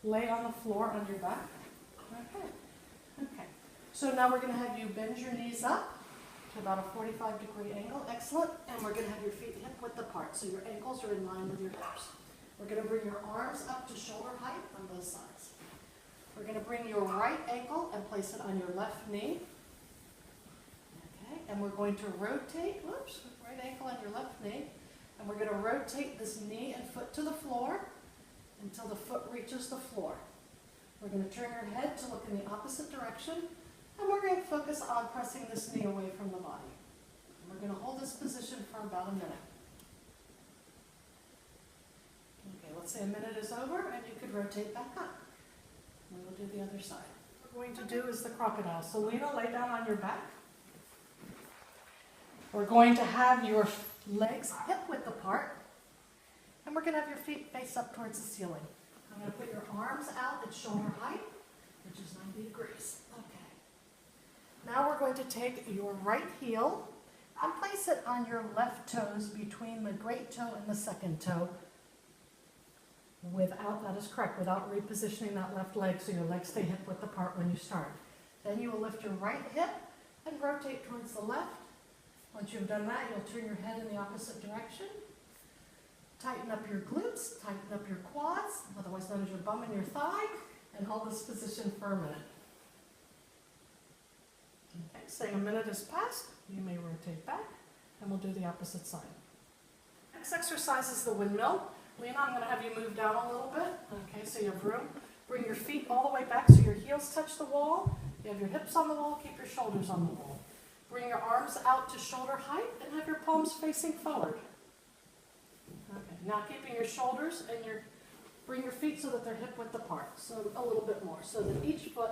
lay on the floor on your back. Okay. Okay. So now we're going to have you bend your knees up to about a 45-degree angle. Excellent. And we're going to have your feet hip width apart, so your ankles are in line with your hips. We're going to bring your arms up to shoulder height on both sides. We're going to bring your right ankle and place it on your left knee. Okay. And we're going to rotate, whoops, right ankle on your left knee. And we're going to rotate this knee and foot to the floor until the foot reaches the floor. We're going to turn your head to look in the opposite direction, and we're going to focus on pressing this knee away from the body. And we're going to hold this position for about a minute. Okay, let's say a minute is over, and you could rotate back up. We will do the other side. What we're going to do is the crocodile. So Lena, lay down on your back. We're going to have your legs hip width apart, and we're going to have your feet face up towards the ceiling. I'm going to put your arms out at shoulder height, which is 90 degrees. Okay. Now we're going to take your right heel and place it on your left toes between the great toe and the second toe. That is correct, without repositioning that left leg so your legs stay hip width apart when you start. Then you will lift your right hip and rotate towards the left. Once you've done that, you'll turn your head in the opposite direction. Tighten up your glutes, tighten up your quads, otherwise known as your bum and your thigh, and hold this position for a minute. Okay, saying a minute has passed, you may rotate back, and we'll do the opposite side. Next exercise is the windmill. Lena, I'm going to have you move down a little bit. Okay, so you have room. Bring your feet all the way back so your heels touch the wall. You have your hips on the wall, keep your shoulders on the wall. Bring your arms out to shoulder height and have your palms facing forward. Okay, now keeping your shoulders and bring your feet so that they're hip width apart. So a little bit more, so that each foot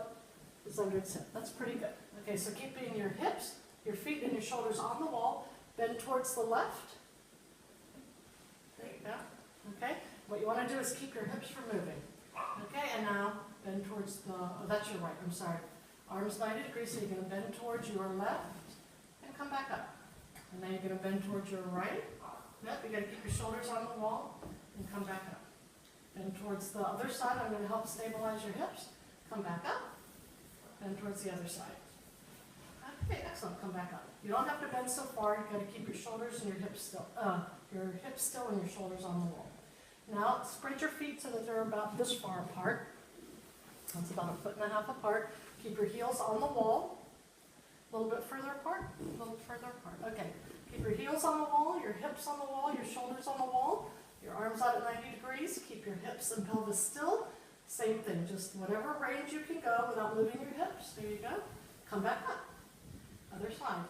is under its hip. That's pretty good. Okay, so keeping your hips, your feet and your shoulders on the wall, bend towards the left. There you go. Okay, what you want to do is keep your hips from moving. Okay, and now bend towards that's your right, I'm sorry. Arms 90 degrees, so you're going to bend towards your left and come back up. And now you're going to bend towards your right. Yep, you got to keep your shoulders on the wall and come back up. Bend towards the other side. I'm going to help stabilize your hips. Come back up. Bend towards the other side. Okay, excellent. Come back up. You don't have to bend so far. You've got to keep your shoulders and your hips still. Your hips still and your shoulders on the wall. Now spread your feet so that they're about this far apart. That's about 1.5 feet apart. Keep your heels on the wall. A little bit further apart. A little further apart. Okay. Keep your heels on the wall, your hips on the wall, your shoulders on the wall, your arms out at 90 degrees. Keep your hips and pelvis still. Same thing, just whatever range you can go without moving your hips. There you go. Come back up. Other side.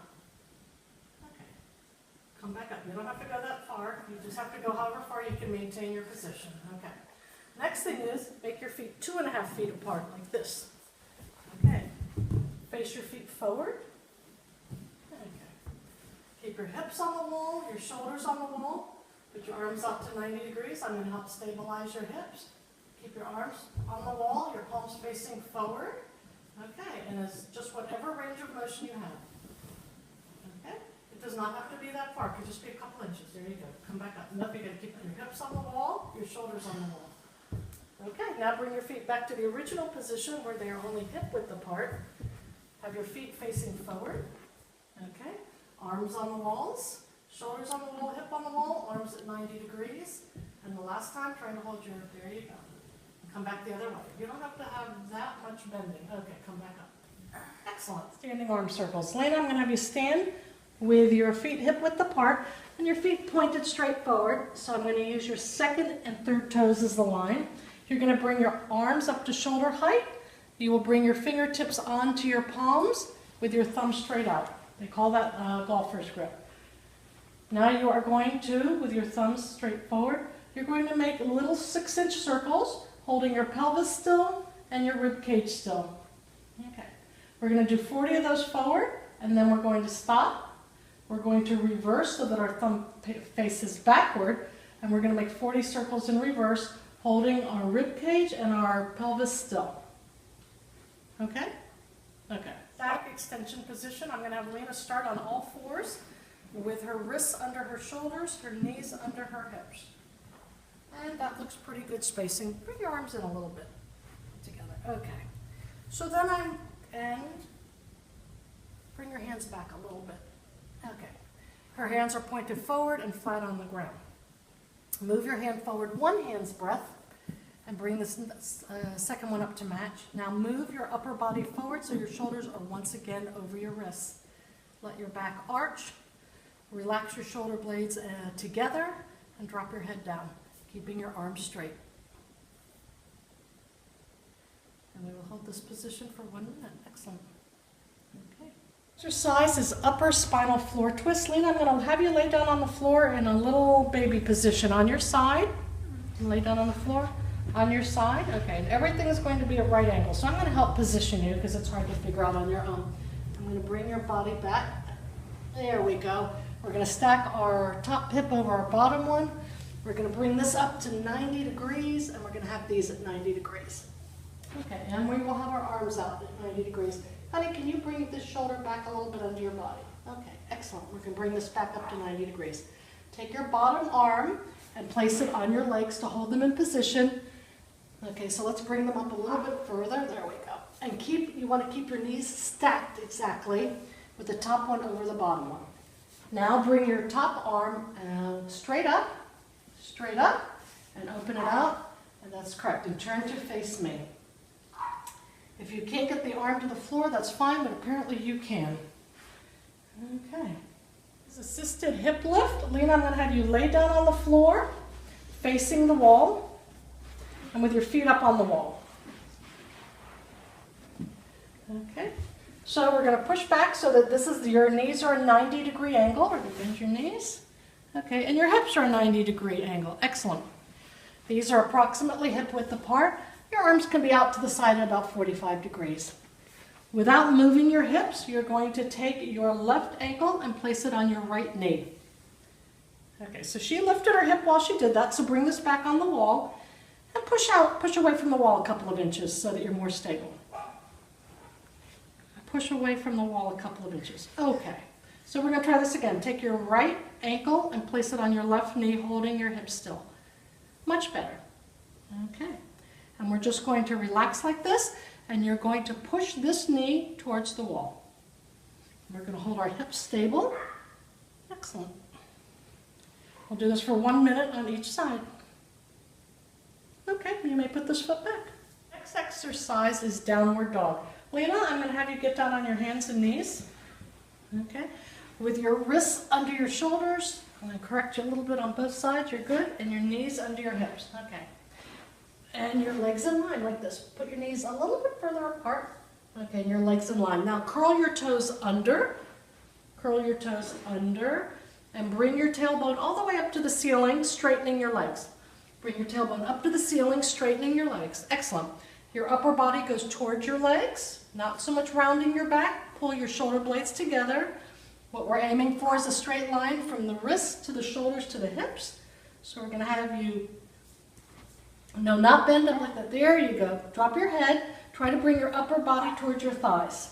Okay. Come back up. You don't have to go that far. You just have to go however far you can maintain your position. Okay. Next thing is make your feet 2.5 feet apart like this. Okay. Face your feet forward. Keep your hips on the wall, your shoulders on the wall. Put your arms up to 90 degrees. I'm going to help stabilize your hips. Keep your arms on the wall, your palms facing forward. Okay, and it's just whatever range of motion you have. Okay, it does not have to be that far. It could just be a couple inches. There you go. Come back up. Nope, you're going to keep your hips on the wall, your shoulders on the wall. Okay, now bring your feet back to the original position where they are only hip width apart. Have your feet facing forward. Okay. Arms on the walls, shoulders on the wall, hip on the wall, arms at 90 degrees. And the last time, trying to hold your, there you go. And come back the other way. You don't have to have that much bending. Okay, come back up. Excellent. Standing arm circles. Lena, I'm going to have you stand with your feet hip width apart and your feet pointed straight forward. So I'm going to use your second and third toes as the line. You're going to bring your arms up to shoulder height. You will bring your fingertips onto your palms with your thumb straight out. They call that golfer's grip. Now you are going to, with your thumbs straight forward, you're going to make little 6-inch circles, holding your pelvis still and your rib cage still. Okay. We're going to do 40 of those forward, and then we're going to stop. We're going to reverse so that our thumb faces backward, and we're going to make 40 circles in reverse, holding our rib cage and our pelvis still. Okay? Okay. Static extension position. I'm going to have Lena start on all fours with her wrists under her shoulders, her knees under her hips. And that looks pretty good spacing. Bring your arms in a little bit. Okay. So then bring your hands back a little bit. Okay. Her hands are pointed forward and flat on the ground. Move your hand forward 1 hand's breadth and bring this second one up to match. Now move your upper body forward so your shoulders are once again over your wrists. Let your back arch. Relax your shoulder blades together and drop your head down, keeping your arms straight. And we will hold this position for 1 minute. Excellent. Okay. Exercise is upper spinal floor twist. Lena, I'm going to have you lay down on the floor in a little baby position on your side. Lay down on the floor on your side. Okay, and everything is going to be at right angle. So I'm going to help position you because it's hard to figure out on your own. I'm going to bring your body back. There we go. We're going to stack our top hip over our bottom one. We're going to bring this up to 90 degrees, and we're going to have these at 90 degrees. Okay, and we will have our arms out at 90 degrees. Honey, can you bring this shoulder back a little bit under your body? Okay, excellent. We're going to bring this back up to 90 degrees. Take your bottom arm and place it on your legs to hold them in position. Okay, so let's bring them up a little bit further. There we go. And you want to keep your knees stacked exactly with the top one over the bottom one. Now bring your top arm straight up, and open it out, and that's correct. And turn to face me. If you can't get the arm to the floor, that's fine, but apparently you can. Okay. This assisted hip lift. Lena, I'm going to have you lay down on the floor, facing the wall, and with your feet up on the wall. Okay. So we're going to push back so that your knees are a 90-degree angle. We're going to bend your knees. Okay, and your hips are a 90-degree angle. Excellent. These are approximately hip width apart. Your arms can be out to the side at about 45 degrees. Without moving your hips, you're going to take your left ankle and place it on your right knee. Okay, so she lifted her hip while she did that, so bring this back on the wall and push away from the wall a couple of inches so that you're more stable. Push away from the wall a couple of inches. Okay, so we're going to try this again. Take your right ankle and place it on your left knee, holding your hips still. Much better. Okay. And we're just going to relax like this, and you're going to push this knee towards the wall. We're going to hold our hips stable. Excellent. We'll do this for 1 minute on each side. Okay, you may put this foot back. Next exercise is downward dog. Lena, I'm going to have you get down on your hands and knees. Okay, with your wrists under your shoulders. I'm going to correct you a little bit on both sides. You're good. And your knees under your hips. Okay. And your legs in line like this. Put your knees a little bit further apart. Okay, and your legs in line. Now curl your toes under. Curl your toes under. And bring your tailbone all the way up to the ceiling, straightening your legs. Bring your tailbone up to the ceiling, straightening your legs. Excellent. Your upper body goes towards your legs. Not so much rounding your back. Pull your shoulder blades together. What we're aiming for is a straight line from the wrists to the shoulders to the hips. So we're going to have you... No, not bend up like that. There you go. Drop your head. Try to bring your upper body towards your thighs.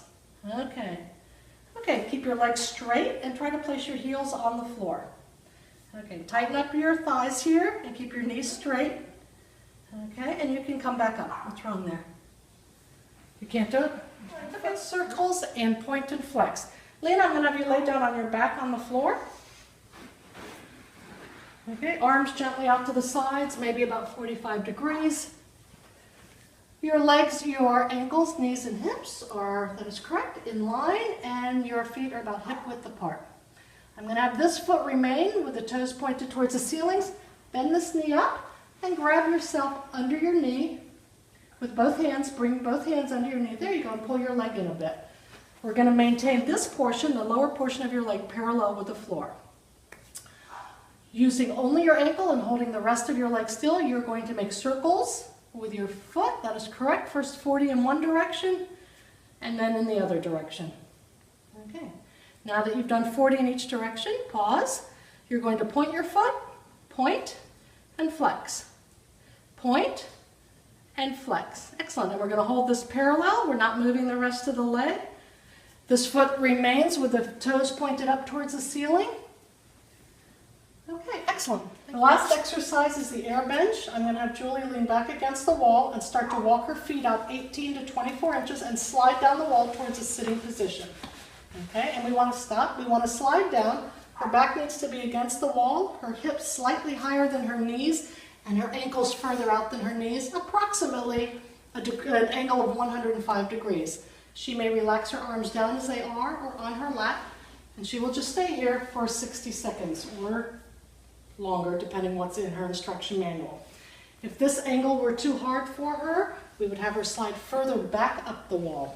Okay. Okay, keep your legs straight and try to place your heels on the floor. Okay, tighten up your thighs here and keep your knees straight. Okay, and you can come back up. What's wrong there? You can't do it? Okay, circles and point and flex. Lena, I'm going to have you lay down on your back on the floor. Okay, arms gently out to the sides, maybe about 45 degrees. Your legs, your ankles, knees, and hips are, that is correct, in line, and your feet are about hip width apart. I'm going to have this foot remain with the toes pointed towards the ceilings. Bend this knee up and grab yourself under your knee with both hands. Bring both hands under your knee. There you go, and pull your leg in a bit. We're going to maintain this portion, the lower portion of your leg, parallel with the floor. Using only your ankle and holding the rest of your leg still, you're going to make circles with your foot. That is correct. First 40 in one direction and then in the other direction. Okay. Now that you've done 40 in each direction, pause. You're going to point your foot, point, and flex. Point and flex. Excellent. And we're going to hold this parallel. We're not moving the rest of the leg. This foot remains with the toes pointed up towards the ceiling. Okay, excellent. Excellent. The last exercise is the air bench. I'm going to have Julie lean back against the wall and start to walk her feet out 18 to 24 inches and slide down the wall towards a sitting position. Okay, and we want to stop. We want to slide down. Her back needs to be against the wall, her hips slightly higher than her knees, and her ankles further out than her knees, approximately an angle of 105 degrees. She may relax her arms down as they are or on her lap, and she will just stay here for 60 seconds or longer, depending what's in her instruction manual. If this angle were too hard for her, we would have her slide further back up the wall.